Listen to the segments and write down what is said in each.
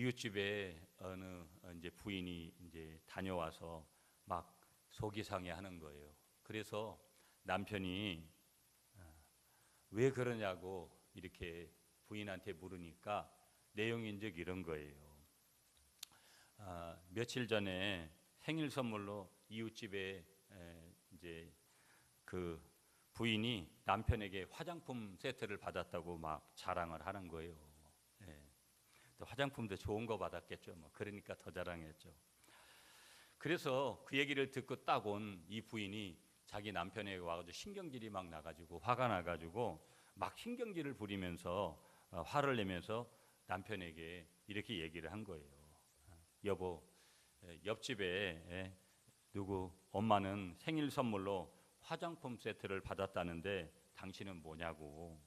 이웃집에 어느 이제 부인이 이제 다녀와서 막 속이 상해하는 거예요. 그래서 남편이 왜 그러냐고 이렇게 부인한테 물으니까 내용인 즉 이런 거예요. 며칠 전에 생일 선물로 이웃집에 이제 그 부인이 남편에게 화장품 세트를 받았다고 막 자랑을 하는 거예요. 또 화장품도 좋은 거 받았겠죠. 뭐 그러니까 더 자랑했죠. 그래서 그 얘기를 듣고 딱 온 이 부인이 자기 남편에게 와가지고 신경질이 막 나가지고 화가 나가지고 막 신경질을 부리면서 화를 내면서 남편에게 이렇게 얘기를 한 거예요. 여보, 옆집에 누구 엄마는 생일 선물로 화장품 세트를 받았다는데 당신은 뭐냐고.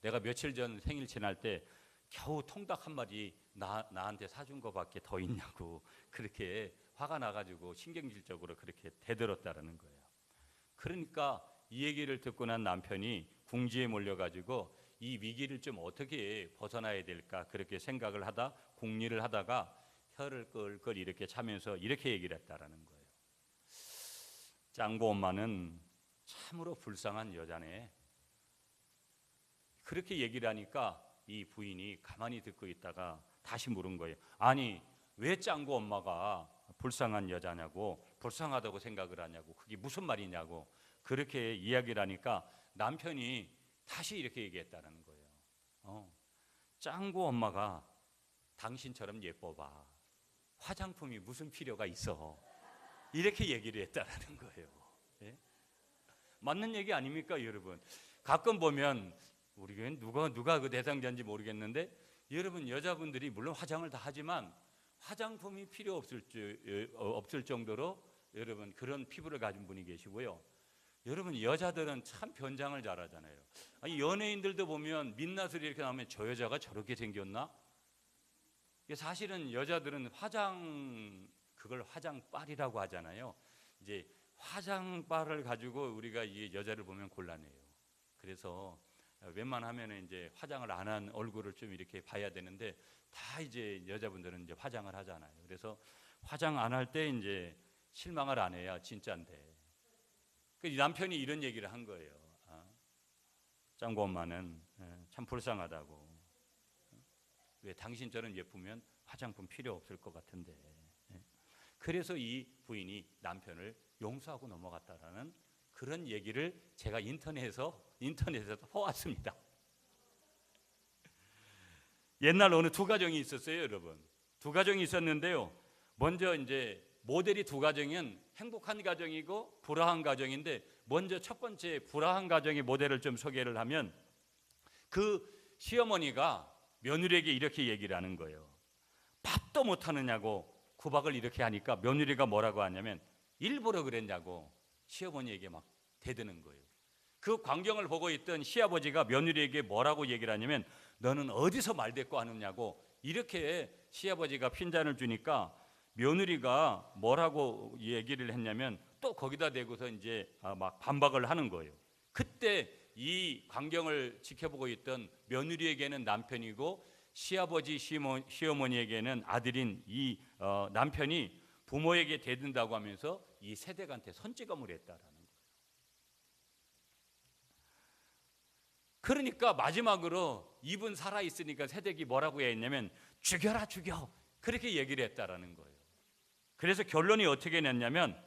내가 며칠 전 생일 지날 때 겨우 통닭 한 마리 나한테 사준 거밖에 더 있냐고 그렇게 화가 나가지고 신경질적으로 그렇게 대들었다라는 거예요. 그러니까 이 얘기를 듣고 난 남편이 궁지에 몰려가지고 이 위기를 좀 어떻게 벗어나야 될까 그렇게 생각을 하다 궁리를 하다가 혀를 끌끌 이렇게 차면서 이렇게 얘기를 했다라는 거예요. 짱구 엄마는 참으로 불쌍한 여자네. 그렇게 얘기를 하니까 이 부인이 가만히 듣고 있다가 다시 물은 거예요. 아니 왜 짱구 엄마가 불쌍한 여자냐고, 불쌍하다고 생각을 하냐고, 그게 무슨 말이냐고 그렇게 이야기를 하니까 남편이 다시 이렇게 얘기했다는 거예요. 짱구 엄마가 당신처럼 예뻐봐. 화장품이 무슨 필요가 있어. 이렇게 얘기를 했다는 거예요. 예? 맞는 얘기 아닙니까 여러분? 가끔 보면 우리 교회는 누가 그 대상자인지 모르겠는데 여러분 여자분들이 물론 화장을 다 하지만 화장품이 필요 없을 정도로 여러분 그런 피부를 가진 분이 계시고요. 여러분 여자들은 참 변장을 잘하잖아요. 아니, 연예인들도 보면 민낯을 이렇게 나오면 저 여자가 저렇게 생겼나? 사실은 여자들은 그걸 화장빨이라고 하잖아요. 이제 화장빨을 가지고 우리가 이 여자를 보면 곤란해요. 그래서 웬만하면 이제 화장을 안 한 얼굴을 좀 이렇게 봐야 되는데 다 이제 여자분들은 이제 화장을 하잖아요. 그래서 화장 안 할 때 이제 실망을 안 해야 진짜인데. 그 남편이 이런 얘기를 한 거예요. 짱구 엄마는 참 불쌍하다고. 왜 당신처럼 예쁘면 화장품 필요 없을 것 같은데. 그래서 이 부인이 남편을 용서하고 넘어갔다라는 그런 얘기를 제가 인터넷에서 보았습니다. 옛날 어느 두 가정이 있었어요, 여러분. 두 가정이 있었는데요. 먼저 이제 모델이 두 가정은 행복한 가정이고 불화한 가정인데 먼저 첫 번째 불화한 가정의 모델을 좀 소개를 하면 그 시어머니가 며느리에게 이렇게 얘기를 하는 거예요. 밥도 못하느냐고 구박을 이렇게 하니까 며느리가 뭐라고 하냐면 일부러 그랬냐고 시어머니에게 막 대드는 거예요. 그 광경을 보고 있던 시아버지가 며느리에게 뭐라고 얘기를 하냐면 너는 어디서 말대꾸 하느냐고 이렇게 시아버지가 핀잔을 주니까 며느리가 뭐라고 얘기를 했냐면 또 거기다 대고서 이제 막 반박을 하는 거예요. 그때 이 광경을 지켜보고 있던 며느리에게는 남편이고 시아버지 시어머니에게는 아들인 이 남편이 부모에게 대든다고 하면서 이 세대간한테 선지검을 했다라는 거예요. 그러니까 마지막으로 이분 살아있으니까 세대기 뭐라고 했냐면 죽여라 죽여 그렇게 얘기를 했다라는 거예요. 그래서 결론이 어떻게 냈냐면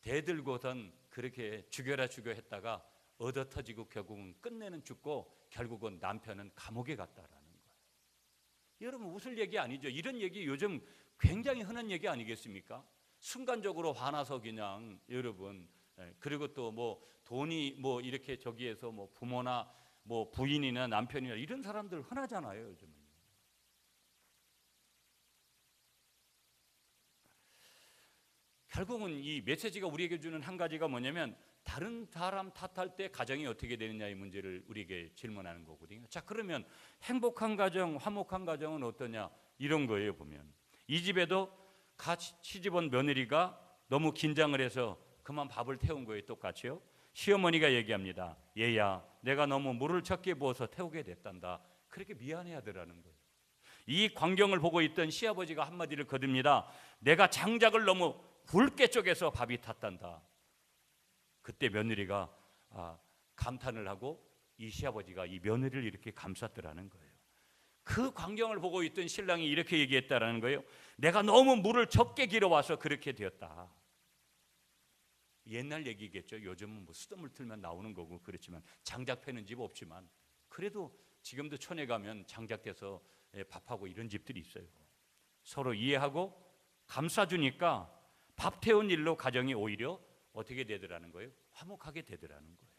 대들고선 그렇게 죽여라 죽여 했다가 얻어터지고 결국은 끝내는 죽고 결국은 남편은 감옥에 갔다라는 거예요. 여러분 웃을 얘기 아니죠. 이런 얘기 요즘 굉장히 흔한 얘기 아니겠습니까? 순간적으로 화나서 그냥 여러분 그리고 또 뭐 돈이 뭐 이렇게 저기에서 뭐 부모나 뭐 부인이나 남편이나 이런 사람들 흔하잖아요 요즘은. 결국은 이 메시지가 우리에게 주는 한 가지가 뭐냐면 다른 사람 탓할 때 가정이 어떻게 되느냐의 문제를 우리에게 질문하는 거거든요. 자 그러면 행복한 가정, 화목한 가정은 어떠냐 이런 거예요. 보면 이 집에도 같이 시집온 며느리가 너무 긴장을 해서 그만 밥을 태운 거예요. 똑같이요. 시어머니가 얘기합니다. 얘야 내가 너무 물을 적게 부어서 태우게 됐단다. 그렇게 미안해하더라는 거예요. 이 광경을 보고 있던 시아버지가 한마디를 거듭니다. 내가 장작을 너무 굵게 쪼개서 밥이 탔단다. 그때 며느리가 감탄을 하고 이 시아버지가 이 며느리를 이렇게 감쌌더라는 거예요. 그 광경을 보고 있던 신랑이 이렇게 얘기했다라는 거예요. 내가 너무 물을 적게 길어와서 그렇게 되었다. 옛날 얘기겠죠. 요즘은 뭐 수돗물 틀면 나오는 거고 그렇지만 장작 패는 집 없지만 그래도 지금도 촌에 가면 장작돼서 밥하고 이런 집들이 있어요. 서로 이해하고 감싸주니까 밥 태운 일로 가정이 오히려 어떻게 되더라는 거예요? 화목하게 되더라는 거예요.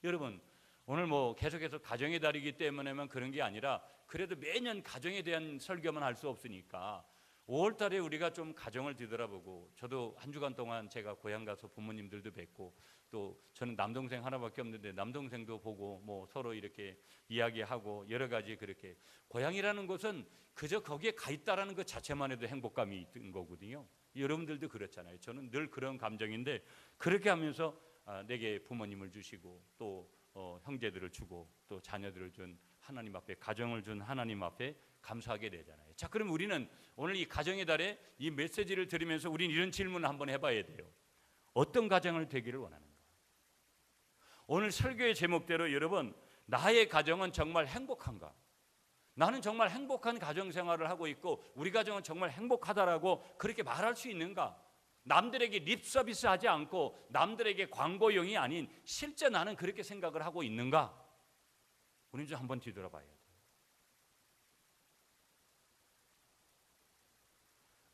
여러분, 오늘 뭐 계속해서 가정의 달이기 때문에만 그런 게 아니라 그래도 매년 가정에 대한 설교만 할 수 없으니까 5월 달에 우리가 좀 가정을 뒤돌아보고, 저도 한 주간 동안 제가 고향 가서 부모님들도 뵙고, 또 저는 남동생 하나밖에 없는데 남동생도 보고 뭐 서로 이렇게 이야기하고 여러 가지 그렇게, 고향이라는 것은 그저 거기에 가 있다라는 것 자체만 해도 행복감이 있는 거거든요. 여러분들도 그렇잖아요. 저는 늘 그런 감정인데, 그렇게 하면서 내게 부모님을 주시고 또 형제들을 주고 또 자녀들을 준 하나님 앞에, 가정을 준 하나님 앞에 감사하게 되잖아요. 자, 그럼 우리는 오늘 이 가정의 달에 이 메시지를 들으면서 우리는 이런 질문을 한번 해봐야 돼요. 어떤 가정을 되기를 원하는가? 오늘 설교의 제목대로 여러분, 나의 가정은 정말 행복한가? 나는 정말 행복한 가정 생활을 하고 있고 우리 가정은 정말 행복하다라고 그렇게 말할 수 있는가? 남들에게 립 서비스 하지 않고 남들에게 광고용이 아닌 실제 나는 그렇게 생각을 하고 있는가? 우리는 좀 한번 뒤돌아봐야 돼요.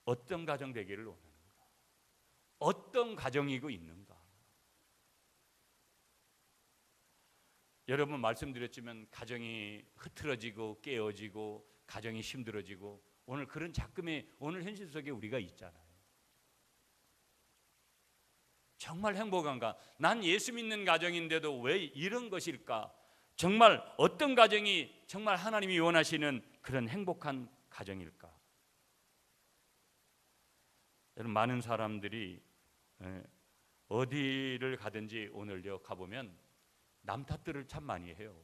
어떤 가정 되기를 원하는가? 어떤 가정이고 있는가? 여러분 말씀드렸지만 가정이 흐트러지고 깨어지고 가정이 힘들어지고 오늘 그런 작금의 오늘 현실 속에 우리가 있잖아요. 정말 행복한가? 난 예수 믿는 가정인데도 왜 이런 것일까? 정말 어떤 가정이 정말 하나님이 원하시는 그런 행복한 가정일까? 여러분, 많은 사람들이 어디를 가든지 오늘요 가보면 남 탓들을 참 많이 해요.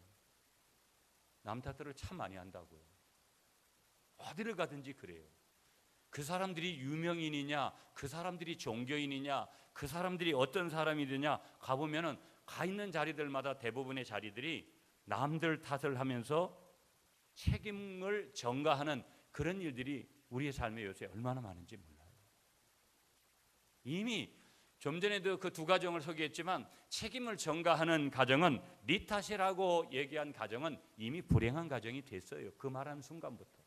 남 탓들을 참 많이 한다고요. 어디를 가든지 그래요. 그 사람들이 유명인이냐, 그 사람들이 종교인이냐, 그 사람들이 어떤 사람이냐 가보면은 가 있는 자리들마다 대부분의 자리들이 남들 탓을 하면서 책임을 전가하는 그런 일들이 우리의 삶에 요새 얼마나 많은지 몰라요. 이미 좀 전에도 그 두 가정을 소개했지만 책임을 전가하는 가정은 네 탓이라고 얘기한 가정은 이미 불행한 가정이 됐어요. 그 말하는 순간부터.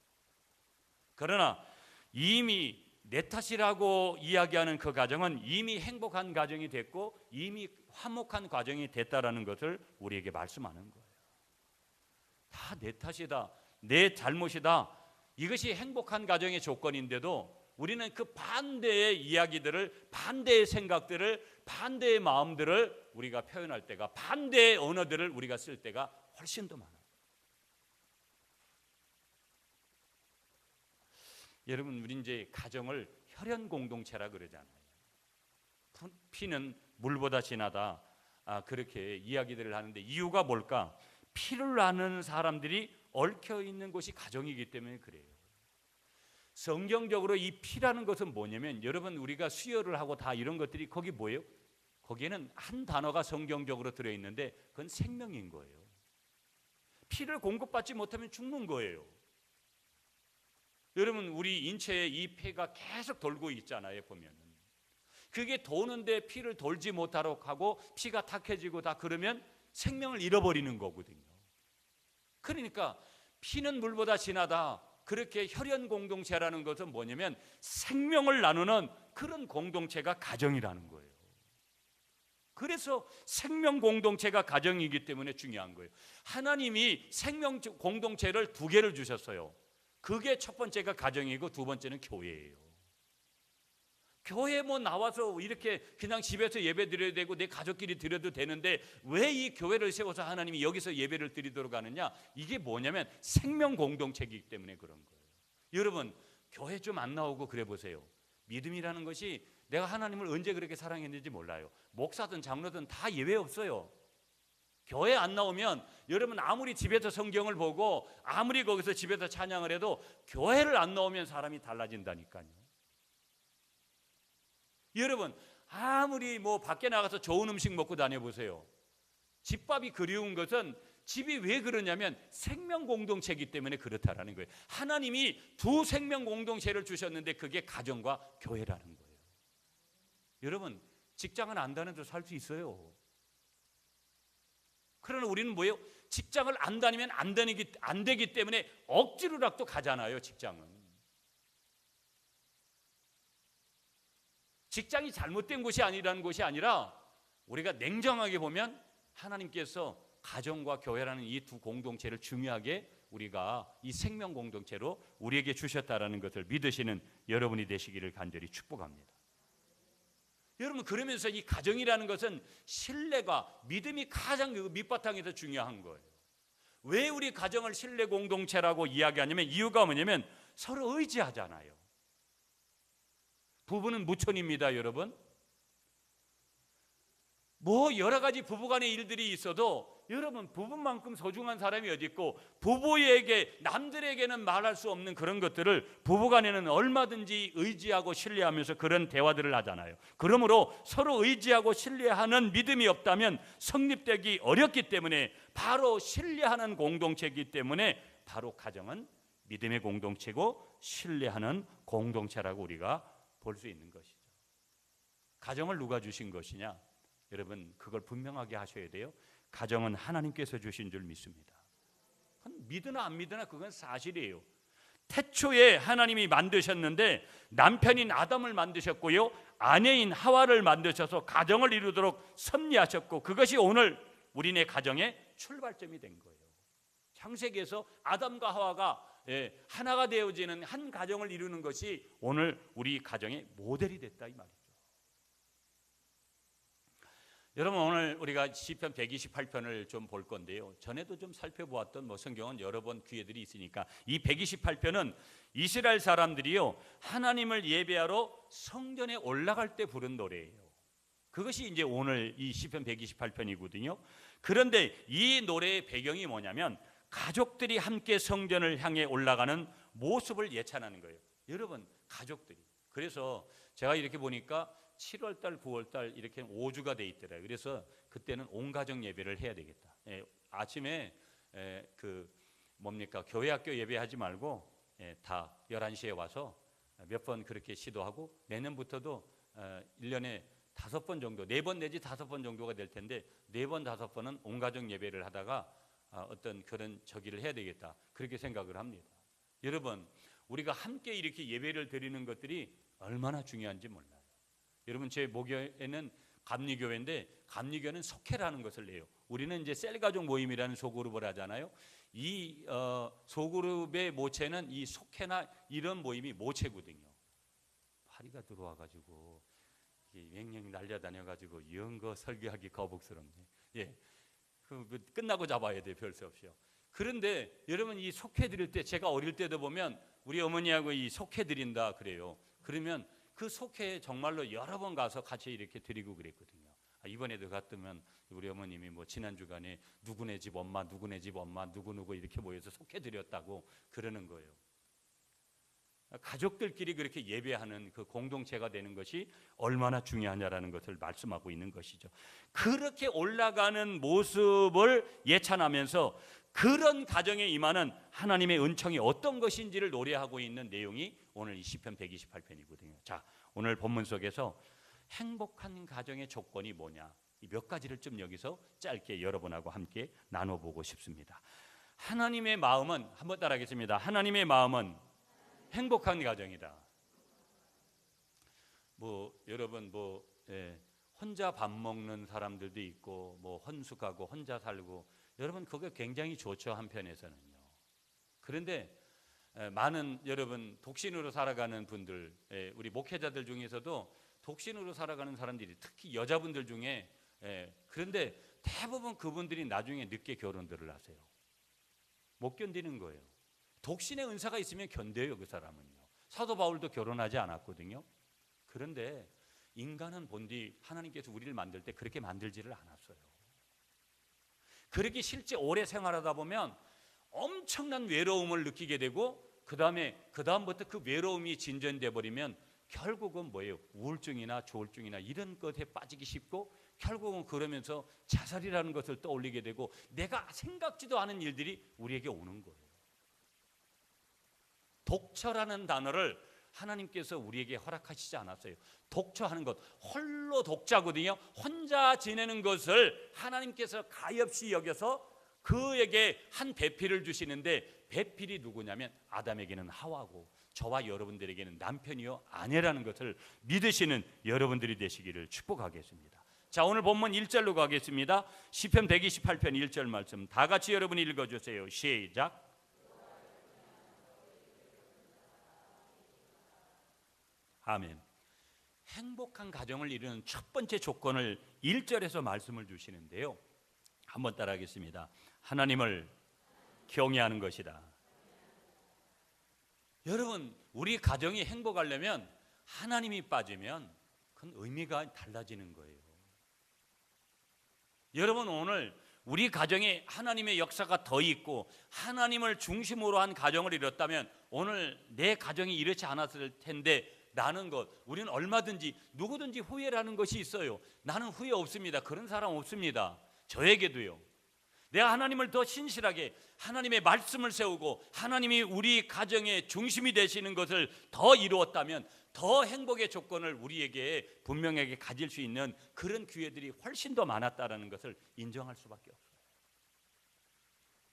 그러나 이미 내 탓이라고 이야기하는 그 가정은 이미 행복한 가정이 됐고 이미 화목한 가정이 됐다라는 것을 우리에게 말씀하는 거예요. 다 내 탓이다, 내 잘못이다, 이것이 행복한 가정의 조건인데도 우리는 그 반대의 이야기들을, 반대의 생각들을, 반대의 마음들을 우리가 표현할 때가, 반대의 언어들을 우리가 쓸 때가 훨씬 더 많아요. 여러분, 우리 이제 가정을 혈연 공동체라 그러잖아요. 피는 물보다 진하다, 그렇게 이야기들을 하는데 이유가 뭘까? 피를 나누는 사람들이 얽혀 있는 곳이 가정이기 때문에 그래요. 성경적으로 이 피라는 것은 뭐냐면, 여러분 우리가 수혈을 하고 다 이런 것들이 거기 뭐예요? 거기에는 한 단어가 성경적으로 들어있는데 그건 생명인 거예요. 피를 공급받지 못하면 죽는 거예요. 여러분, 우리 인체에 이 폐가 계속 돌고 있잖아요. 보면은 그게 도는데 피를 돌지 못하도록 하고 피가 탁해지고 다 그러면 생명을 잃어버리는 거거든요. 그러니까 피는 물보다 진하다, 그렇게 혈연 공동체라는 것은 뭐냐면 생명을 나누는 그런 공동체가 가정이라는 거예요. 그래서 생명 공동체가 가정이기 때문에 중요한 거예요. 하나님이 생명 공동체를 두 개를 주셨어요. 그게 첫 번째가 가정이고 두 번째는 교회예요. 교회 뭐 나와서 이렇게 그냥 집에서 예배 드려야 되고 내 가족끼리 드려도 되는데 왜 이 교회를 세워서 하나님이 여기서 예배를 드리도록 하느냐? 이게 뭐냐면 생명 공동체이기 때문에 그런 거예요. 여러분, 교회 좀 안 나오고 그래 보세요. 믿음이라는 것이 내가 하나님을 언제 그렇게 사랑했는지 몰라요. 목사든 장로든 다 예외 없어요. 교회 안 나오면 여러분 아무리 집에서 성경을 보고 아무리 거기서 집에서 찬양을 해도 교회를 안 나오면 사람이 달라진다니까요. 여러분 아무리 뭐 밖에 나가서 좋은 음식 먹고 다녀보세요. 집밥이 그리운 것은 집이 왜 그러냐면 생명 공동체이기 때문에 그렇다라는 거예요. 하나님이 두 생명 공동체를 주셨는데 그게 가정과 교회라는 거예요. 여러분 직장은 안 다녀도 살 수 있어요. 그러나 우리는 뭐예요? 직장을 안 다니면 안 되기 때문에 억지로라도 가잖아요. 직장이 잘못된 곳이 아니라는 것이 아니라 우리가 냉정하게 보면 하나님께서 가정과 교회라는 이 두 공동체를 중요하게 우리가 이 생명 공동체로 우리에게 주셨다라는 것을 믿으시는 여러분이 되시기를 간절히 축복합니다. 여러분 그러면서 이 가정이라는 것은 신뢰가 믿음이 가장 그 밑바탕에서 중요한 거예요. 왜 우리 가정을 신뢰 공동체라고 이야기하냐면 이유가 뭐냐면 서로 의지하잖아요. 부부는 무천입니다, 여러분. 뭐 여러 가지 부부간의 일들이 있어도 여러분 부부만큼 소중한 사람이 어디 있고 부부에게 남들에게는 말할 수 없는 그런 것들을 부부간에는 얼마든지 의지하고 신뢰하면서 그런 대화들을 하잖아요. 그러므로 서로 의지하고 신뢰하는 믿음이 없다면 성립되기 어렵기 때문에 바로 신뢰하는 공동체이기 때문에 바로 가정은 믿음의 공동체고 신뢰하는 공동체라고 우리가 볼 수 있는 것이죠. 가정을 누가 주신 것이냐? 여러분 그걸 분명하게 하셔야 돼요. 가정은 하나님께서 주신 줄 믿습니다. 믿으나 안 믿으나 그건 사실이에요. 태초에 하나님이 만드셨는데 남편인 아담을 만드셨고요, 아내인 하와를 만드셔서 가정을 이루도록 섭리하셨고 그것이 오늘 우리네 가정의 출발점이 된 거예요. 창세기에서 아담과 하와가 하나가 되어지는 한 가정을 이루는 것이 오늘 우리 가정의 모델이 됐다 이 말이죠. 여러분 오늘 우리가 시편 128편을 좀 볼 건데요. 전에도 좀 살펴보았던 성경은 여러 번 기회들이 있으니까 이 128편은 이스라엘 사람들이요 하나님을 예배하러 성전에 올라갈 때 부른 노래예요. 그것이 이제 오늘 이 시편 128편이거든요. 그런데 이 노래의 배경이 뭐냐면 가족들이 함께 성전을 향해 올라가는 모습을 예찬하는 거예요. 여러분 가족들이. 그래서 제가 이렇게 보니까 7월달, 9월달 이렇게 5주가 돼 있더라고요. 그래서 그때는 온 가정 예배를 해야 되겠다. 아침에 교회 학교 예배하지 말고 다 11시에 와서 몇 번 그렇게 시도하고 내년부터도 1년에 5번 정도, 4번 내지 5번 정도가 될 텐데 4번, 5번은 온 가정 예배를 하다가 어떤 그런 저기를 해야 되겠다. 그렇게 생각을 합니다. 여러분 우리가 함께 이렇게 예배를 드리는 것들이 얼마나 중요한지 몰라요. 여러분 제 모교회는 감리교회인데 감리교회는 속회라는 것을 내요. 우리는 이제 셀가족 모임이라는 소그룹을 하잖아요. 이 소그룹의 모체는 이 속회나 이런 모임이 모체거든요. 파리가 들어와가지고 맹령 날려다녀가지고 연거 설교하기 거북스럽네. 끝나고 잡아야 돼. 별 수 없이요. 그런데 여러분 이 속회 드릴 때 제가 어릴 때도 보면 우리 어머니하고 이 속회 드린다 그래요. 그러면 그 속회에 정말로 여러 번 가서 같이 이렇게 드리고 그랬거든요. 이번에도 갔더면 우리 어머님이 지난 주간에 누구네 집 엄마, 누구네 집 엄마, 누구누구 이렇게 모여서 속회 드렸다고 그러는 거예요. 가족들끼리 그렇게 예배하는 그 공동체가 되는 것이 얼마나 중요하냐라는 것을 말씀하고 있는 것이죠. 그렇게 올라가는 모습을 예찬하면서 그런 가정에 임하는 하나님의 은총이 어떤 것인지를 노래하고 있는 내용이 오늘 이 시편 128편이거든요. 자, 오늘 본문 속에서 행복한 가정의 조건이 뭐냐, 이 몇 가지를 좀 여기서 짧게 여러분하고 함께 나눠보고 싶습니다. 하나님의 마음은, 한번 따라하겠습니다. 하나님의 마음은 행복한 가정이다. 여러분 혼자 밥 먹는 사람들도 있고 헌숙하고 혼자 살고, 여러분 그게 굉장히 좋죠, 한편에서는요. 그런데 많은 여러분 독신으로 살아가는 분들, 우리 목회자들 중에서도 독신으로 살아가는 사람들이, 특히 여자분들 중에, 그런데 대부분 그분들이 나중에 늦게 결혼들을 하세요. 못 견디는 거예요. 독신의 은사가 있으면 견뎌요, 그 사람은요. 사도 바울도 결혼하지 않았거든요. 그런데 인간은 본디 하나님께서 우리를 만들 때 그렇게 만들지를 않았어요. 그렇게 실제 오래 생활하다 보면 엄청난 외로움을 느끼게 되고 그다음부터 그 외로움이 진전돼 버리면 결국은 뭐예요? 우울증이나 조울증이나 이런 것에 빠지기 쉽고 결국은 그러면서 자살이라는 것을 떠올리게 되고 내가 생각지도 않은 일들이 우리에게 오는 거예요. 독처라는 단어를 하나님께서 우리에게 허락하시지 않았어요. 독처하는 것, 홀로 독자거든요. 혼자 지내는 것을 하나님께서 가엾이 여겨서 그에게 한 배필을 주시는데 배필이 누구냐면 아담에게는 하와고 저와 여러분들에게는 남편이요 아내라는 것을 믿으시는 여러분들이 되시기를 축복하겠습니다. 자, 오늘 본문 1절로 가겠습니다. 시편 128편 1절 말씀 다 같이 여러분이 읽어주세요. 시작. 아멘. 행복한 가정을 이루는 첫 번째 조건을 1절에서 말씀을 주시는데요. 한번 따라하겠습니다. 하나님을 경외하는 것이다. 여러분, 우리 가정이 행복하려면 하나님이 빠지면 그건 의미가 달라지는 거예요. 여러분, 오늘 우리 가정에 하나님의 역사가 더 있고 하나님을 중심으로 한 가정을 이뤘다면 오늘 내 가정이 이렇지 않았을 텐데 우리는 얼마든지 누구든지 후회라는 것이 있어요. 나는 후회 없습니다. 그런 사람 없습니다. 저에게도요. 내가 하나님을 더 신실하게 하나님의 말씀을 세우고 하나님이 우리 가정의 중심이 되시는 것을 더 이루었다면 더 행복의 조건을 우리에게 분명하게 가질 수 있는 그런 기회들이 훨씬 더 많았다는 것을 인정할 수밖에 없어요.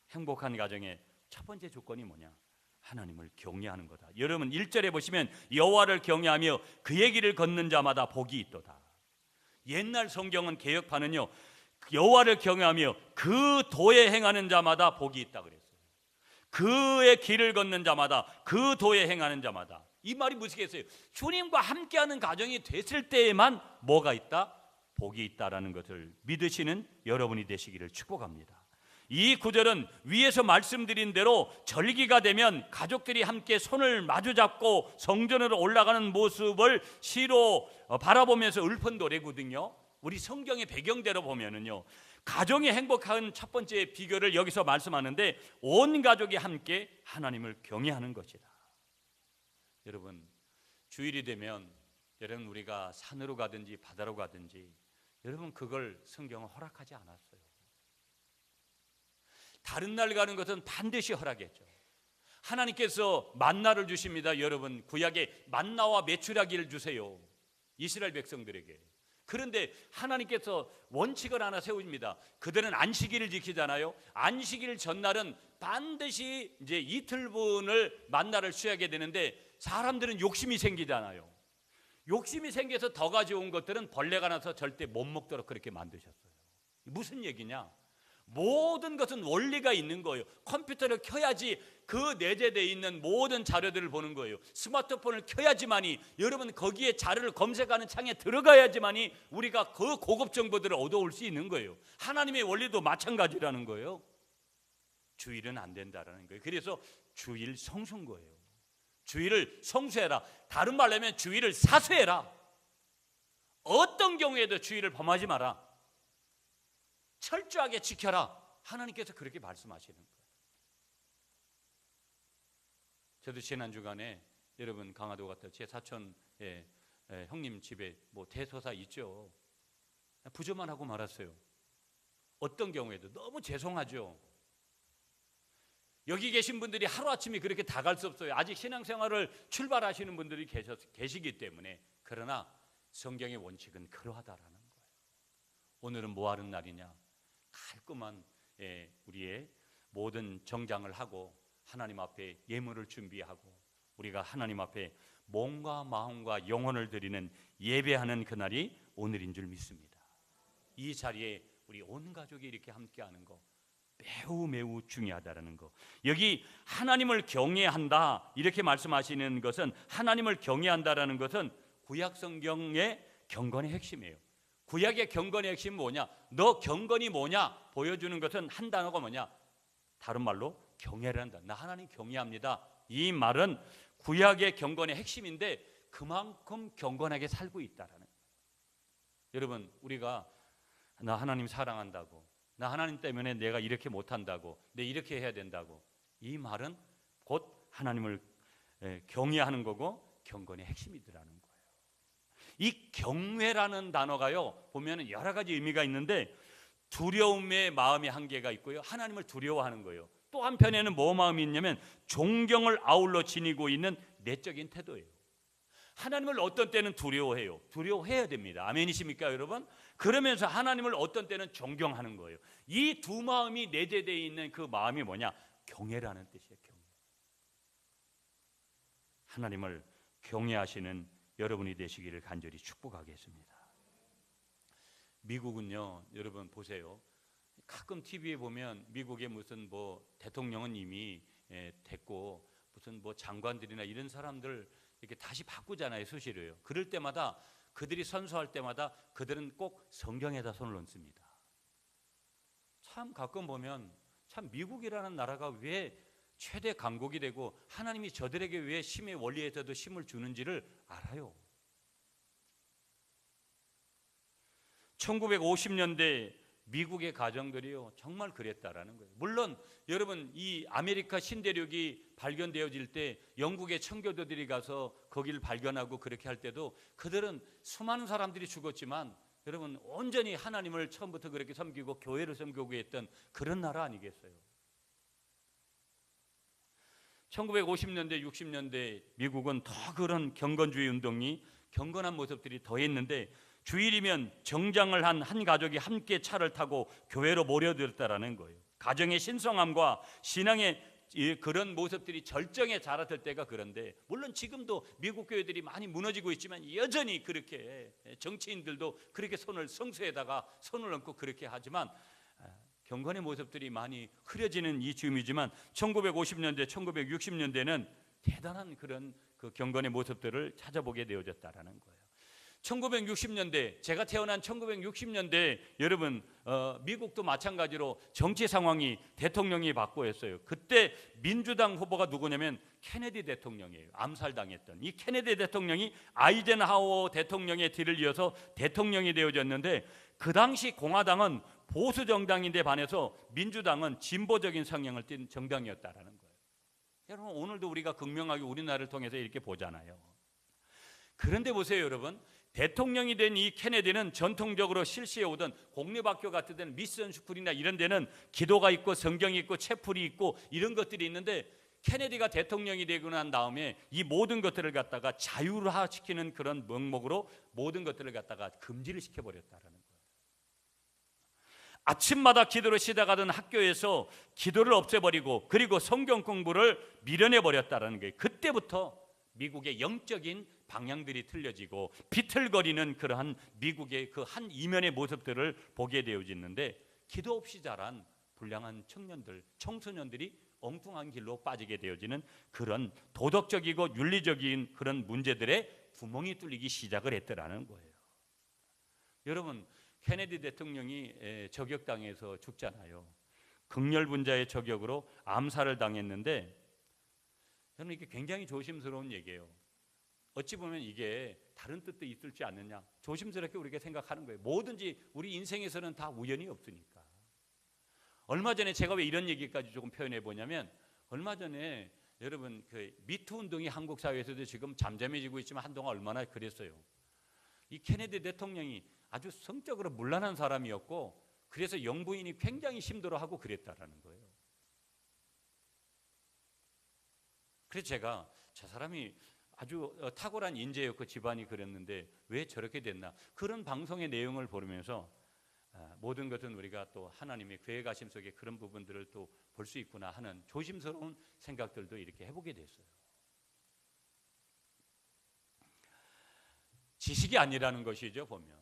행복한 가정의 첫 번째 조건이 뭐냐? 하나님을 경외하는 거다. 여러분 1절에 보시면 여호와를 경외하며 그의 길을 걷는 자마다 복이 있도다. 옛날 성경은 개역판은요 여호와를 경외하며 그 도에 행하는 자마다 복이 있다 그랬어요. 그의 길을 걷는 자마다 그 도에 행하는 자마다. 이 말이 무엇이겠어요? 주님과 함께하는 가정이 됐을 때에만 뭐가 있다? 복이 있다라는 것을 믿으시는 여러분이 되시기를 축복합니다. 이 구절은 위에서 말씀드린 대로 절기가 되면 가족들이 함께 손을 마주잡고 성전으로 올라가는 모습을 시로 바라보면서 읊은 노래거든요. 우리 성경의 배경대로 보면은요 가정이 행복한 첫 번째 비결을 여기서 말씀하는데 온 가족이 함께 하나님을 경외하는 것이다. 여러분 주일이 되면 여러분 우리가 산으로 가든지 바다로 가든지 여러분 그걸 성경은 허락하지 않았어요. 다른 날 가는 것은 반드시 허락했죠. 하나님께서 만나를 주십니다. 여러분 구약에 만나와 메추라기를 주세요. 이스라엘 백성들에게. 그런데 하나님께서 원칙을 하나 세우십니다. 그들은 안식일을 지키잖아요. 안식일 전날은 반드시 이제 이틀분을 만나를 취하게 되는데 사람들은 욕심이 생기잖아요. 욕심이 생겨서 더 가져온 것들은 벌레가 나서 절대 못 먹도록 그렇게 만드셨어요. 무슨 얘기냐? 모든 것은 원리가 있는 거예요. 컴퓨터를 켜야지 그 내재되어 있는 모든 자료들을 보는 거예요. 스마트폰을 켜야지만이 여러분 거기에 자료를 검색하는 창에 들어가야지만이 우리가 그 고급 정보들을 얻어올 수 있는 거예요. 하나님의 원리도 마찬가지라는 거예요. 주일은 안 된다라는 거예요. 그래서 주일 성수인 거예요. 주일을 성수해라. 다른 말로 하면 주일을 사수해라. 어떤 경우에도 주일을 범하지 마라. 철저하게 지켜라. 하나님께서 그렇게 말씀하시는 거예요. 저도 지난 주간에 여러분 강화도 갔다 제 사촌 형님 집에 뭐 대소사 있죠. 부조만 하고 말았어요. 어떤 경우에도 너무 죄송하죠. 여기 계신 분들이 하루아침에 그렇게 다 갈 수 없어요. 아직 신앙생활을 출발하시는 분들이 계시기 때문에. 그러나 성경의 원칙은 그러하다라는 거예요. 오늘은 뭐 하는 날이냐? 깔끔한 우리의 모든 정장을 하고 하나님 앞에 예물을 준비하고 우리가 하나님 앞에 몸과 마음과 영혼을 드리는 예배하는 그날이 오늘인 줄 믿습니다. 이 자리에 우리 온 가족이 이렇게 함께하는 거 매우 중요하다라는 거. 여기 하나님을 경외한다 이렇게 말씀하시는 것은 하나님을 경외한다라는 것은 구약 성경의 경건의 핵심이에요. 구약의 경건의 핵심은 뭐냐? 너 경건이 뭐냐? 보여주는 것은 한 단어가 뭐냐? 다른 말로 경외를 한다. 나 하나님 경외합니다. 이 말은 구약의 경건의 핵심인데 그만큼 경건하게 살고 있다라는 거예요. 여러분 우리가 나 하나님 사랑한다고 나 하나님 때문에 내가 이렇게 못한다고, 내 이렇게 해야 된다고. 이 말은 곧 하나님을 경외하는 거고 경건의 핵심이더라는 거예요. 이 경외라는 단어가요, 보면 여러 가지 의미가 있는데 두려움의 마음의 한계가 있고요, 하나님을 두려워하는 거예요. 또 한편에는 뭐 마음이 있냐면 존경을 아울러 지니고 있는 내적인 태도예요. 하나님을 어떤 때는 두려워해요. 두려워해야 됩니다. 아멘이십니까 여러분? 그러면서 하나님을 어떤 때는 존경하는 거예요. 이 두 마음이 내재되어 있는 그 마음이 뭐냐? 경외라는 뜻이에요. 경외. 하나님을 경외하시는 여러분이 되시기를 간절히 축복하겠습니다. 미국은요, 여러분 보세요. 가끔 TV에 보면 미국의 무슨 뭐 대통령은 이미 됐고 무슨 뭐 장관들이나 이런 사람들 이렇게 다시 바꾸잖아요, 수시로요. 그럴 때마다 그들이 선서할 때마다 그들은 꼭 성경에다 손을 얹습니다. 참 가끔 보면 참 미국이라는 나라가 왜 최대 강국이 되고 하나님이 저들에게 왜 심의 원리에서도 힘을 주는지를 알아요. 1950년대 미국의 가정들이요 정말 그랬다라는 거예요. 물론 여러분 이 아메리카 신대륙이 발견되어질 때 영국의 청교도들이 가서 거기를 발견하고 그렇게 할 때도 그들은 수많은 사람들이 죽었지만 여러분 온전히 하나님을 처음부터 그렇게 섬기고 교회를 섬기고 했던 그런 나라 아니겠어요? 1950년대 60년대 미국은 더 그런 경건주의 운동이 경건한 모습들이 더했는데 주일이면 정장을 한 한 가족이 함께 차를 타고 교회로 몰려들었다라는 거예요. 가정의 신성함과 신앙의 그런 모습들이 절정에 자랐을 때가 그런데 물론 지금도 미국 교회들이 많이 무너지고 있지만 여전히 그렇게 정치인들도 그렇게 손을 성수에다가 손을 얹고 그렇게 하지만 경건의 모습들이 많이 흐려지는 이 즈음이지만 1950년대 1960년대는 대단한 그런 그 경건의 모습들을 찾아보게 되어졌다라는 거예요. 1960년대 제가 태어난 1960년대 여러분 미국도 마찬가지로 정치 상황이 대통령이 바뀌었어요. 그때 민주당 후보가 누구냐면 케네디 대통령이에요. 암살당했던 이 케네디 대통령이 아이젠하워 대통령의 뒤를 이어서 대통령이 되어졌는데 그 당시 공화당은 보수 정당인데 반해서 민주당은 진보적인 성향을 띤 정당이었다라는 거예요. 여러분 오늘도 우리가 극명하게 우리나라를 통해서 이렇게 보잖아요. 그런데 보세요 여러분, 대통령이 된 이 케네디는 전통적으로 실시해 오던 공립학교 같은 데는 미션 스쿨이나 이런 데는 기도가 있고 성경이 있고 채플이 있고 이런 것들이 있는데 케네디가 대통령이 되고 난 다음에 이 모든 것들을 갖다가 자율화시키는 그런 명목으로 모든 것들을 갖다가 금지를 시켜버렸다라는 거예요. 아침마다 기도를 시작하던 학교에서 기도를 없애버리고 그리고 성경 공부를 밀어내버렸다는 거예요. 그때부터 미국의 영적인 방향들이 틀려지고 비틀거리는 그러한 미국의 그 한 이면의 모습들을 보게 되어지는데 기도 없이 자란 불량한 청년들, 청소년들이 엉뚱한 길로 빠지게 되어지는 그런 도덕적이고 윤리적인 그런 문제들의 구멍이 뚫리기 시작을 했더라는 거예요. 여러분 케네디 대통령이 저격당해서 죽잖아요. 극렬분자의 저격으로 암살을 당했는데 저는 이게 굉장히 조심스러운 얘기예요. 어찌 보면 이게 다른 뜻도 있을지 않느냐 조심스럽게 우리가 생각하는 거예요. 뭐든지 우리 인생에서는 다 우연이 없으니까. 얼마 전에 제가 왜 이런 얘기까지 조금 표현해 보냐면 얼마 전에 여러분 그 미투 운동이 한국 사회에서도 지금 잠잠해지고 있지만 한동안 얼마나 그랬어요. 이 케네디 대통령이 아주 성적으로 문란한 사람이었고 그래서 영부인이 굉장히 힘들어하고 그랬다라는 거예요. 그래서 제가 저 사람이 아주 탁월한 인재였고 집안이 그랬는데 왜 저렇게 됐나 그런 방송의 내용을 보면서 모든 것은 우리가 또 하나님의 계획하심 속에 그런 부분들을 또 볼 수 있구나 하는 조심스러운 생각들도 이렇게 해보게 됐어요. 지식이 아니라는 것이죠. 보면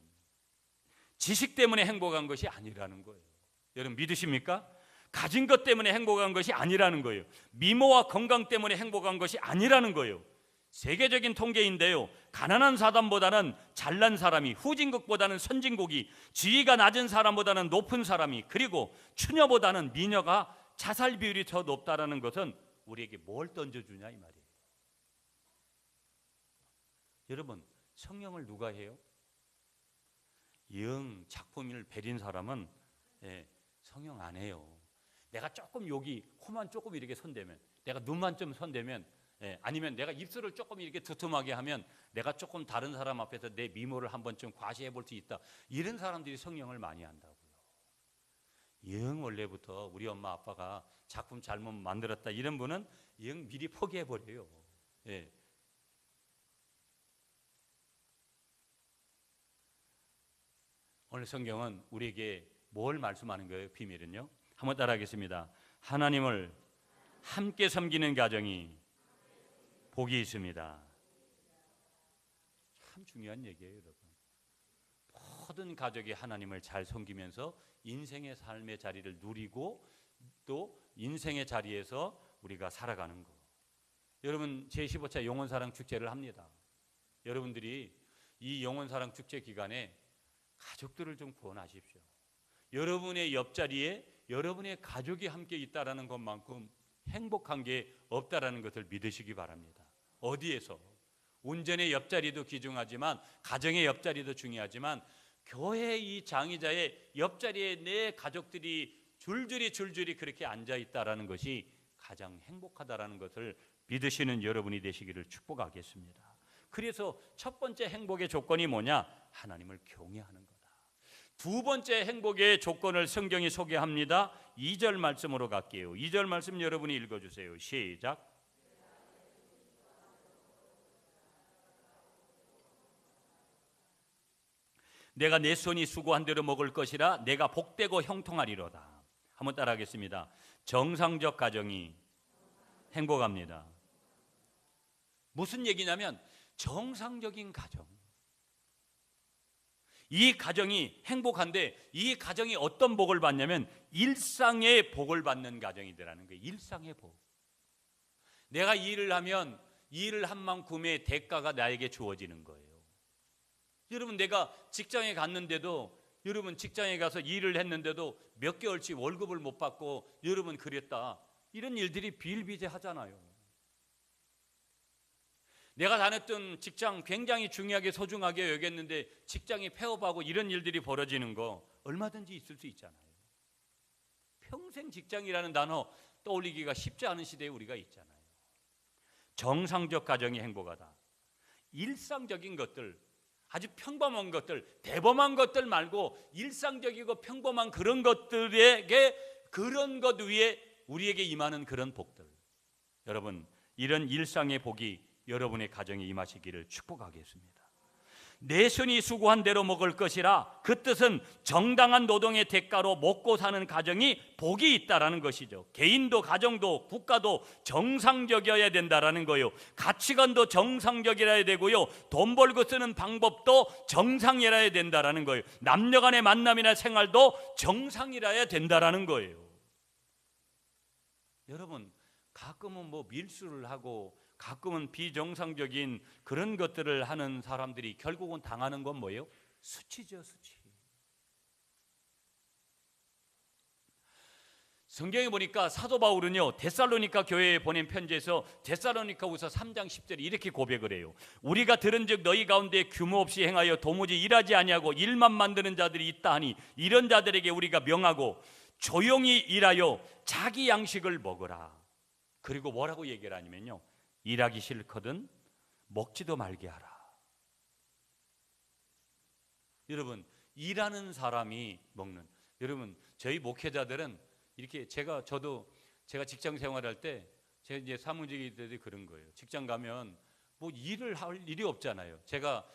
지식 때문에 행복한 것이 아니라는 거예요. 여러분 믿으십니까? 가진 것 때문에 행복한 것이 아니라는 거예요. 미모와 건강 때문에 행복한 것이 아니라는 거예요. 세계적인 통계인데요, 가난한 사람보다는 잘난 사람이, 후진국보다는 선진국이, 지위가 낮은 사람보다는 높은 사람이, 그리고 추녀보다는 미녀가 자살 비율이 더 높다는 것은 우리에게 뭘 던져주냐 이 말이에요. 여러분 성령을 누가 해요? 영 작품을 베린 사람은 성령 안 해요. 내가 조금 여기 코만 조금 이렇게 손대면, 내가 눈만 좀 손대면, 아니면 내가 입술을 조금 이렇게 두툼하게 하면 내가 조금 다른 사람 앞에서 내 미모를 한번 좀 과시해 볼 수 있다. 이런 사람들이 성령을 많이 한다고요. 영 원래부터 우리 엄마 아빠가 작품 잘못 만들었다 이런 분은 영 미리 포기해 버려요. 예. 오늘 성경은 우리에게 뭘 말씀하는 거예요? 비밀은요. 한번 따라하겠습니다. 하나님을 함께 섬기는 가정이 복이 있습니다. 참 중요한 얘기예요, 여러분. 모든 가족이 하나님을 잘 섬기면서 인생의 삶의 자리를 누리고 또 인생의 자리에서 우리가 살아가는 거. 여러분 제15차 영혼사랑 축제를 합니다. 여러분들이 이 영혼사랑 축제 기간에 가족들을 좀 구원하십시오. 여러분의 옆자리에 여러분의 가족이 함께 있다라는 것만큼 행복한 게 없다라는 것을 믿으시기 바랍니다. 어디에서? 운전의 옆자리도 귀중하지만 가정의 옆자리도 중요하지만 교회 이 장의자의 옆자리에 내 가족들이 줄줄이 그렇게 앉아 있다라는 것이 가장 행복하다라는 것을 믿으시는 여러분이 되시기를 축복하겠습니다. 그래서 첫 번째 행복의 조건이 뭐냐? 하나님을 경외하는 거다. 두 번째 행복의 조건을 성경이 소개합니다. 2절 말씀으로 갈게요. 2절 말씀 여러분이 읽어주세요. 시작. 내가 내 손이 수고한 대로 먹을 것이라 내가 복되고 형통하리로다. 한번 따라하겠습니다. 정상적 가정이 행복합니다. 무슨 얘기냐면 정상적인 가정. 이 가정이 행복한데 이 가정이 어떤 복을 받냐면 일상의 복을 받는 가정이더라는 거예요. 일상의 복. 내가 일을 하면 일을 한 만큼의 대가가 나에게 주어지는 거예요. 여러분 내가 직장에 갔는데도 여러분 직장에 가서 일을 했는데도 몇 개월치 월급을 못 받고 여러분 그랬다. 이런 일들이 비일비재하잖아요. 내가 다녔던 직장 굉장히 중요하게 소중하게 여겼는데 직장이 폐업하고 이런 일들이 벌어지는 거 얼마든지 있을 수 있잖아요. 평생 직장이라는 단어 떠올리기가 쉽지 않은 시대에 우리가 있잖아요. 정상적 가정이 행복하다. 일상적인 것들, 아주 평범한 것들, 대범한 것들 말고 일상적이고 평범한 그런 것들에게 그런 것 위에 우리에게 임하는 그런 복들. 여러분 이런 일상의 복이 여러분의 가정에 임하시기를 축복하겠습니다. 내 손이 수고한 대로 먹을 것이라 그 뜻은 정당한 노동의 대가로 먹고 사는 가정이 복이 있다라는 것이죠. 개인도 가정도 국가도 정상적이어야 된다라는 거예요. 가치관도 정상적이라야 되고요. 돈 벌고 쓰는 방법도 정상이라야 된다라는 거예요. 남녀 간의 만남이나 생활도 정상이라야 된다라는 거예요. 여러분 가끔은 뭐 밀수를 하고 가끔은 비정상적인 그런 것들을 하는 사람들이 결국은 당하는 건 뭐예요? 수치죠, 수치. 성경에 보니까 사도 바울은요 데살로니가 교회에 보낸 편지에서 데살로니가후서 3장 10절에 이렇게 고백을 해요. 우리가 들은즉 너희 가운데 규모 없이 행하여 도무지 일하지 아니하고 일만 만드는 자들이 있다 하니 이런 자들에게 우리가 명하고 조용히 일하여 자기 양식을 먹으라. 그리고 뭐라고 얘기를 하냐면요 일하기 싫거든 먹지도 말게 하라. 여러분 일하는 사람이 먹는. 여러분 저희 목회자들은 이렇게 제가 직장 생활할 때 제가 이제 사무직들이 그런 거예요. 직장 가면 뭐 일을 할 일이 없잖아요. 제가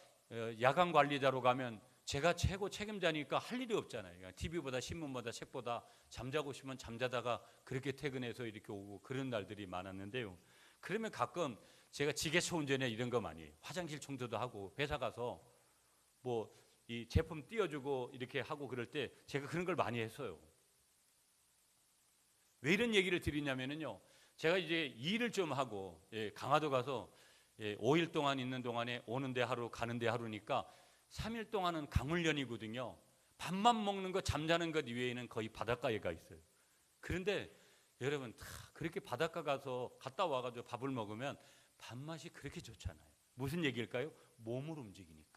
야간 관리자로 가면 제가 최고 책임자니까 할 일이 없잖아요. TV보다 신문보다 책보다 잠자고 싶으면 잠자다가 그렇게 퇴근해서 이렇게 오고 그런 날들이 많았는데요. 그러면 가끔 제가 지게차 운전에 이런 거 많이 해요. 화장실 청소도 하고 회사 가서 뭐 이 제품 띄워주고 이렇게 하고 그럴 때 제가 그런 걸 많이 했어요. 왜 이런 얘기를 드리냐면요. 제가 이제 일을 좀 하고 강화도 가서 5일 동안 있는 동안에 오는데 하루 가는데 하루니까 3일 동안은 강훈련이거든요. 밥만 먹는 거 잠자는 것 이외에는 거의 바닷가에 가 있어요. 그런데 여러분 다 그렇게 바닷가 가서 갔다 와가지고 밥을 먹으면 밥맛이 그렇게 좋잖아요. 무슨 얘기일까요? 몸을 움직이니까.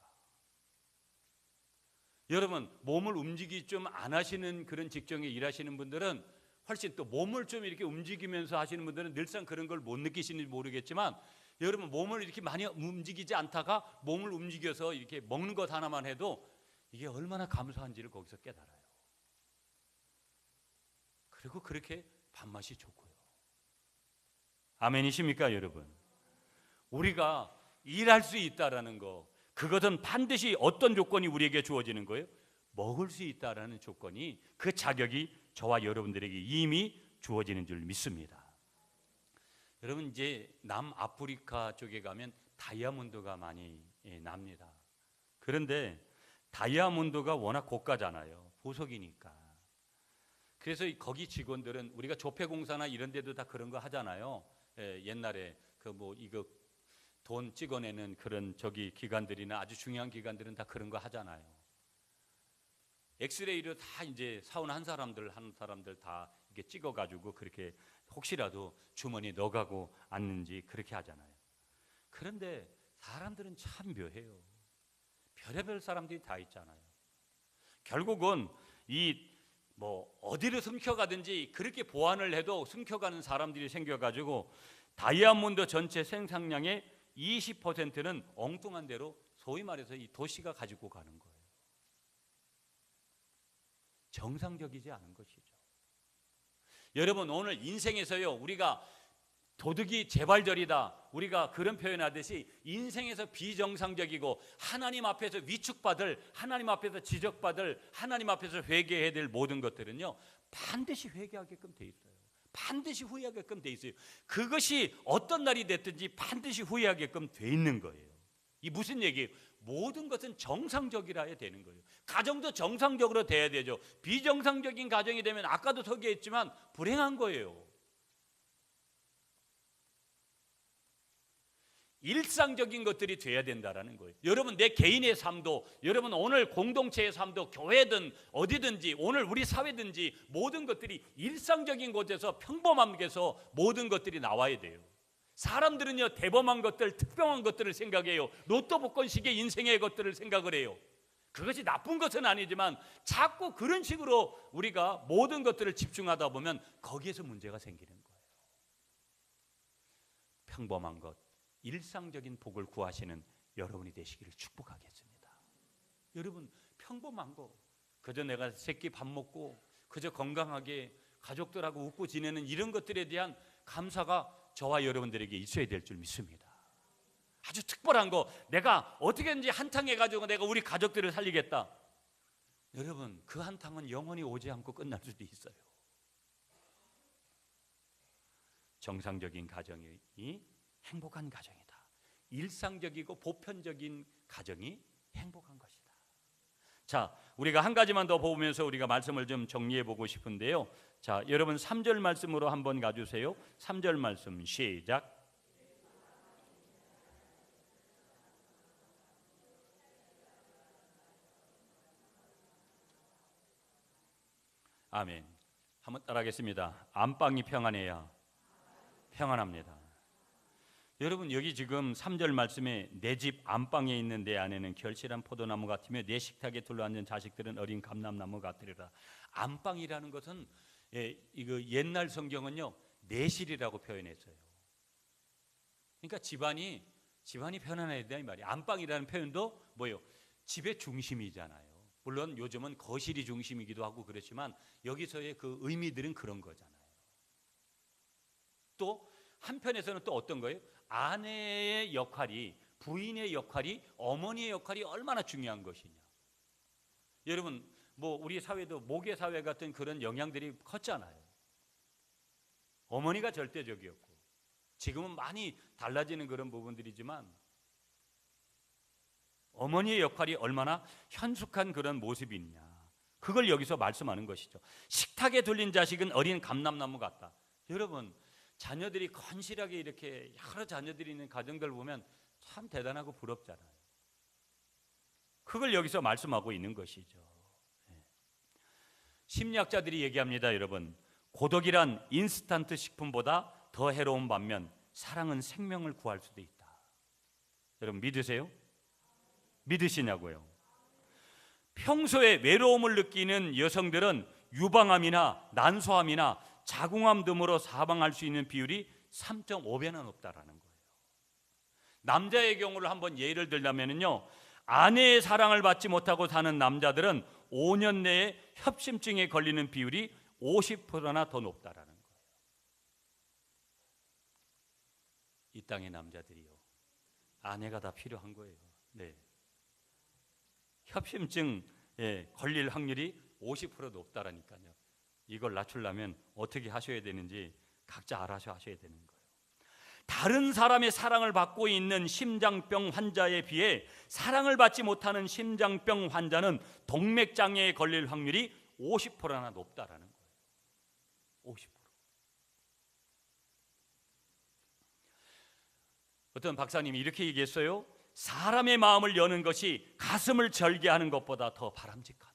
여러분 몸을 움직이기 좀 안 하시는 그런 직종에 일하시는 분들은 훨씬 또 몸을 좀 이렇게 움직이면서 하시는 분들은 늘상 그런 걸 못 느끼시는지 모르겠지만 여러분 몸을 이렇게 많이 움직이지 않다가 몸을 움직여서 이렇게 먹는 것 하나만 해도 이게 얼마나 감사한지를 거기서 깨달아요. 그리고 그렇게 밥맛이 좋고요. 아멘이십니까 여러분? 우리가 일할 수 있다라는 거, 그것은 반드시 어떤 조건이 우리에게 주어지는 거예요? 먹을 수 있다라는 조건이, 그 자격이 저와 여러분들에게 이미 주어지는 줄 믿습니다. 여러분 이제 남아프리카 쪽에 가면 다이아몬드가 많이 납니다. 그런데 다이아몬드가 워낙 고가잖아요. 보석이니까. 그래서 거기 직원들은, 우리가 조폐공사나 이런 데도 다 그런 거 하잖아요. 옛날에 그 뭐 이거 돈 찍어내는 그런 기관들이나 아주 중요한 기관들은 다 그런 거 하잖아요. 엑스레이로 다 이제 사원 한 사람들 다 이렇게 찍어가지고 그렇게 혹시라도 주머니에 넣어가고 앉는지 그렇게 하잖아요. 그런데 사람들은 참 묘해요. 별의별 사람들이 다 있잖아요. 결국은 어디를 숨겨가든지 그렇게 보안을 해도 숨겨가는 사람들이 생겨가지고 다이아몬드 전체 생산량의 20%는 엉뚱한 대로 소위 말해서 이 도시가 가지고 가는 거예요. 정상적이지 않은 것이죠. 여러분 오늘 인생에서요, 우리가 도둑이 재발절이다, 우리가 그런 표현하듯이 인생에서 비정상적이고 하나님 앞에서 위축받을, 하나님 앞에서 지적받을, 하나님 앞에서 회개해야 될 모든 것들은요 반드시 회개하게끔 돼 있어요. 반드시 후회하게끔 돼 있어요. 그것이 어떤 날이 됐든지 반드시 후회하게끔 돼 있는 거예요. 이 무슨 얘기예요? 모든 것은 정상적이라야 되는 거예요. 가정도 정상적으로 돼야 되죠. 비정상적인 가정이 되면 아까도 소개했지만 불행한 거예요. 일상적인 것들이 돼야 된다라는 거예요. 여러분 내 개인의 삶도, 여러분 오늘 공동체의 삶도, 교회든 어디든지 오늘 우리 사회든지 모든 것들이 일상적인 곳에서 평범한 곳에서 모든 것들이 나와야 돼요. 사람들은요 대범한 것들, 특별한 것들을 생각해요. 로또 복권식의 인생의 것들을 생각을 해요. 그것이 나쁜 것은 아니지만 자꾸 그런 식으로 우리가 모든 것들을 집중하다 보면 거기에서 문제가 생기는 거예요. 평범한 것, 일상적인 복을 구하시는 여러분이 되시기를 축복하겠습니다. 여러분 평범한 거, 그저 내가 새끼 밥 먹고 그저 건강하게 가족들하고 웃고 지내는 이런 것들에 대한 감사가 저와 여러분들에게 있어야 될 줄 믿습니다. 아주 특별한 거, 내가 어떻게든지 한탕 해가지고 내가 우리 가족들을 살리겠다. 여러분 그 한탕은 영원히 오지 않고 끝날 수도 있어요. 정상적인 가정이 행복한 가정이다. 일상적이고 보편적인 가정이 행복한 것이다. 자, 우리가 한 가지만 더 보면서 우리가 말씀을 좀 정리해 보고 싶은데요. 자, 여러분 3절 말씀으로 한번 가주세요. 3절 말씀 시작. 아멘. 한번 따라하겠습니다. 안방이 평안해야 평안합니다. 여러분 여기 지금 3절 말씀에 내 집 안방에 있는 내 안에는 결실한 포도나무 같으며 내 식탁에 둘러앉은 자식들은 어린 감람나무 같으리라. 안방이라는 것은 이거 옛날 성경은요 내실이라고 표현했어요. 그러니까 집안이 편안해야 된다 이 말이에요. 안방이라는 표현도 뭐예요? 집의 중심이잖아요. 물론 요즘은 거실이 중심이기도 하고 그렇지만 여기서의 그 의미들은 그런 거잖아요. 또 한편에서는 또 어떤 거예요? 아내의 역할이, 부인의 역할이, 어머니의 역할이 얼마나 중요한 것이냐. 여러분 뭐 우리 사회도 모계 사회 같은 그런 영향들이 컸잖아요. 어머니가 절대적이었고 지금은 많이 달라지는 그런 부분들이지만 어머니의 역할이 얼마나 현숙한 그런 모습이 있냐, 그걸 여기서 말씀하는 것이죠. 식탁에 둘린 자식은 어린 감람나무 같다. 여러분 자녀들이 건실하게 이렇게 여러 자녀들이 있는 가정들 보면 참 대단하고 부럽잖아요. 그걸 여기서 말씀하고 있는 것이죠. 심리학자들이 얘기합니다. 여러분 고독이란 인스턴트 식품보다 더 해로운 반면 사랑은 생명을 구할 수도 있다. 여러분 믿으세요? 믿으시냐고요? 평소에 외로움을 느끼는 여성들은 유방암이나 난소암이나 자궁암 등으로 사망할 수 있는 비율이 3.5배나 높다라는 거예요. 남자의 경우를 한번 예를 들자면요, 아내의 사랑을 받지 못하고 사는 남자들은 5년 내에 협심증에 걸리는 비율이 50%나 더 높다라는 거예요. 이 땅의 남자들이요, 아내가 다 필요한 거예요. 네. 협심증에 걸릴 확률이 50% 높다라니까요. 이걸 낮추려면 어떻게 하셔야 되는지 각자 알아서 하셔야 되는 거예요. 다른 사람의 사랑을 받고 있는 심장병 환자에 비해 사랑을 받지 못하는 심장병 환자는 동맥장애에 걸릴 확률이 50%나 높다라는 거예요. 50%. 어떤 박사님이 이렇게 얘기했어요. 사람의 마음을 여는 것이 가슴을 절개하는 것보다 더 바람직하다.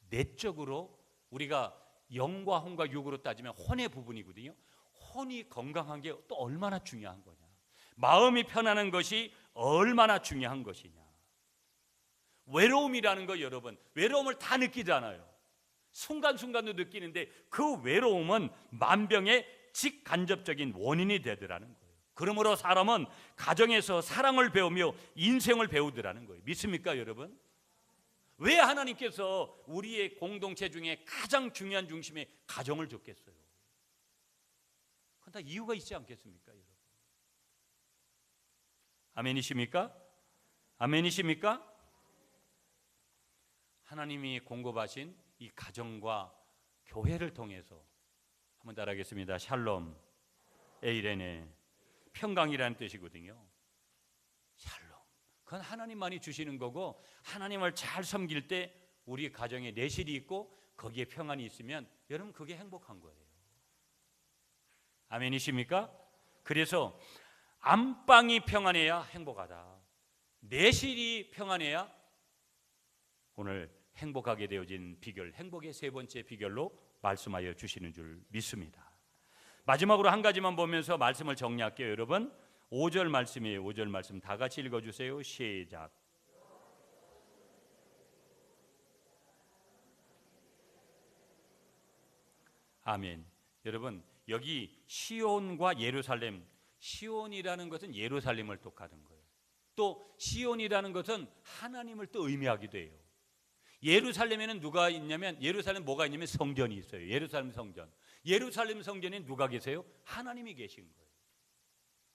내적으로 우리가 영과 혼과 육으로 따지면 혼의 부분이거든요. 혼이 건강한 게 또 얼마나 중요한 거냐. 마음이 편안한 것이 얼마나 중요한 것이냐. 외로움이라는 거, 여러분, 외로움을 다 느끼잖아요. 순간순간도 느끼는데 그 외로움은 만병의 직간접적인 원인이 되더라는 거예요. 그러므로 사람은 가정에서 사랑을 배우며 인생을 배우더라는 거예요. 믿습니까, 여러분? 왜 하나님께서 우리의 공동체 중에 가장 중요한 중심에 가정을 줬겠어요? 그건 다 이유가 있지 않겠습니까, 여러분? 아멘이십니까? 아멘이십니까? 하나님이 공급하신 이 가정과 교회를 통해서 한번 따라하겠습니다. 샬롬, 에이레네, 평강이라는 뜻이거든요. 샬롬, 그건 하나님만이 주시는 거고, 하나님을 잘 섬길 때 우리 가정에 내실이 있고 거기에 평안이 있으면 여러분 그게 행복한 거예요. 아멘이십니까? 그래서 안방이 평안해야 행복하다. 내실이 평안해야 오늘 행복하게 되어진 비결, 행복의 세 번째 비결로 말씀하여 주시는 줄 믿습니다. 마지막으로 한 가지만 보면서 말씀을 정리할게요. 여러분, 5절 말씀이에요. 5절 말씀 다 같이 읽어주세요. 시작. 아멘. 여러분, 여기 시온과 예루살렘, 시온이라는 것은 예루살렘을 뜻하는 거예요. 또 시온이라는 것은 하나님을 또 의미하기도 해요. 예루살렘에는 누가 있냐면, 예루살렘 뭐가 있냐면 성전이 있어요. 예루살렘 성전. 예루살렘 성전에 누가 계세요? 하나님이 계신 거예요.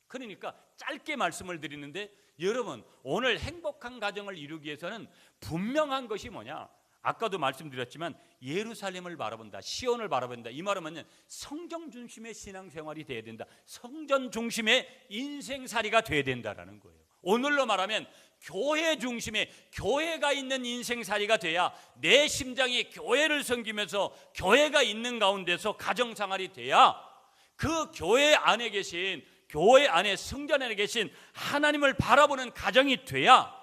그러니까 짧게 말씀을 드리는데, 여러분, 오늘 행복한 가정을 이루기 위해서는 분명한 것이 뭐냐? 아까도 말씀드렸지만 예루살렘을 바라본다, 시온을 바라본다. 이 말은 뭐냐? 성전 중심의 신앙생활이 돼야 된다. 성전 중심의 인생살이가 돼야 된다라는 거예요. 오늘로 말하면 교회 중심의, 교회가 있는 인생살이가 돼야, 내 심장이 교회를 섬기면서 교회가 있는 가운데서 가정생활이 돼야 그 교회 안에 계신, 교회 안에 성전 안에 계신 하나님을 바라보는 가정이 돼야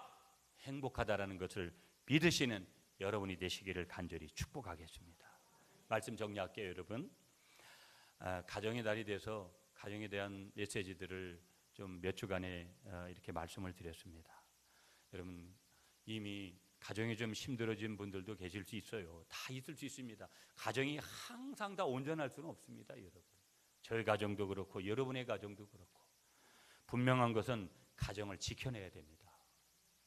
행복하다라는 것을 믿으시는 여러분이 되시기를 간절히 축복하겠습니다. 말씀 정리할게요, 여러분. 가정의 달이 돼서 가정에 대한 메시지들을 좀 몇 주간에 이렇게 말씀을 드렸습니다. 여러분, 이미 가정이 좀 힘들어진 분들도 계실 수 있어요. 다 있을 수 있습니다. 가정이 항상 다 온전할 수는 없습니다, 여러분. 저희 가정도 그렇고 여러분의 가정도 그렇고. 분명한 것은 가정을 지켜내야 됩니다.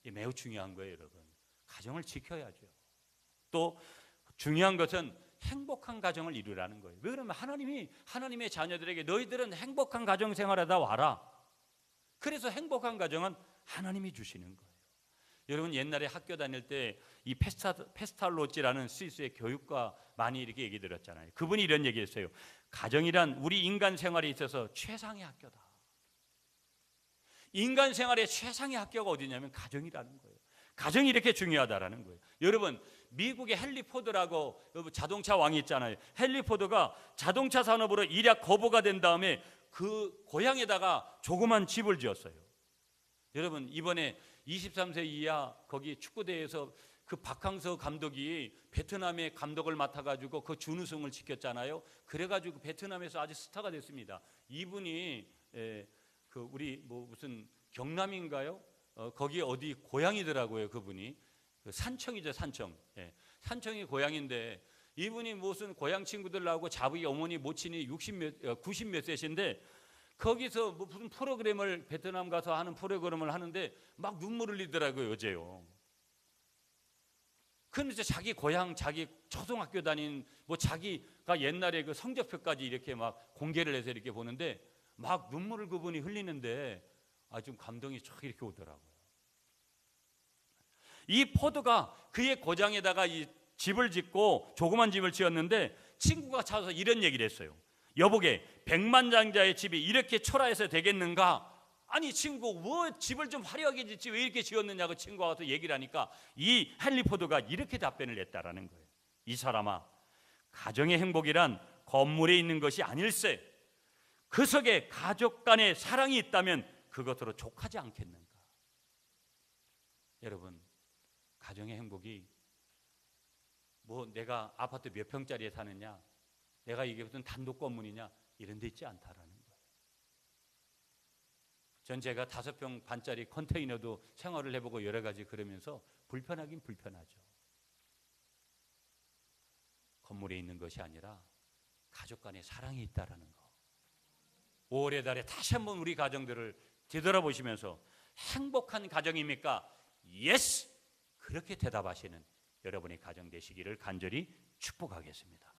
이게 매우 중요한 거예요, 여러분. 가정을 지켜야죠. 또 중요한 것은 행복한 가정을 이루라는 거예요. 왜 그러면 하나님이 하나님의 자녀들에게 너희들은 행복한 가정 생활하다 와라. 그래서 행복한 가정은 하나님이 주시는 거예요. 여러분, 옛날에 학교 다닐 때 이 페스탈로찌라는 스위스의 교육가 많이 이렇게 얘기 들었잖아요. 그분이 이런 얘기했어요. 가정이란 우리 인간 생활에 있어서 최상의 학교다. 인간 생활의 최상의 학교가 어디냐면 가정이라는 거예요. 가정이 이렇게 중요하다라는 거예요. 여러분, 미국의 헨리 포드라고 자동차 왕이 있잖아요. 헨리 포드가 자동차 산업으로 일약 거부가 된 다음에 그 고향에다가 조그만 집을 지었어요. 여러분, 이번에 23세 이하 거기 축구대회에서 그 박항서 감독이 베트남의 감독을 맡아가지고 그 준우승을 지켰잖아요. 그래가지고 베트남에서 아주 스타가 됐습니다. 이분이 그 우리 무슨 경남인가요? 거기 어디 고향이더라고요. 그분이 그 산청이죠, 산청. 예, 산청이 고향인데 이분이 무슨 고향 친구들하고 자기 어머니 모친이 90 몇 세신데 거기서 뭐 무슨 프로그램을 베트남 가서 하는 프로그램을 하는데 막 눈물 흘리더라고요. 어제요. 그러면서 자기 고향, 자기 초등학교 다닌 뭐 자기가 옛날에 그 성적표까지 이렇게 막 공개를 해서 이렇게 보는데 막 눈물을 그분이 흘리는데 좀 감동이 쫙 이렇게 오더라고요. 이 포도가 그의 고장에다가 이 집을 짓고 조그만 집을 지었는데 친구가 찾아서 이런 얘기를 했어요. 여보게, 백만장자의 집이 이렇게 초라해서 되겠는가? 아니 친구, 뭐 집을 좀 화려하게 짓지 왜 이렇게 지었느냐고 친구가 와서 얘기를 하니까 이 헨리 포드가 이렇게 답변을 했다라는 거예요. 이 사람아, 가정의 행복이란 건물에 있는 것이 아닐세. 그 속에 가족 간의 사랑이 있다면 그것으로 족하지 않겠는가? 여러분, 가정의 행복이 뭐 내가 아파트 몇 평짜리에 사느냐, 내가 이게 무슨 단독 건물이냐 이런 데 있지 않다라는 거예요. 전 제가 5평 반짜리 컨테이너도 생활을 해보고 여러 가지 그러면서 불편하긴 불편하죠. 건물에 있는 것이 아니라 가족 간의 사랑이 있다라는 거. 5월의 달에 다시 한번 우리 가정들을 되돌아보시면서 행복한 가정입니까? 예스! 그렇게 대답하시는 여러분의 가정 되시기를 간절히 축복하겠습니다.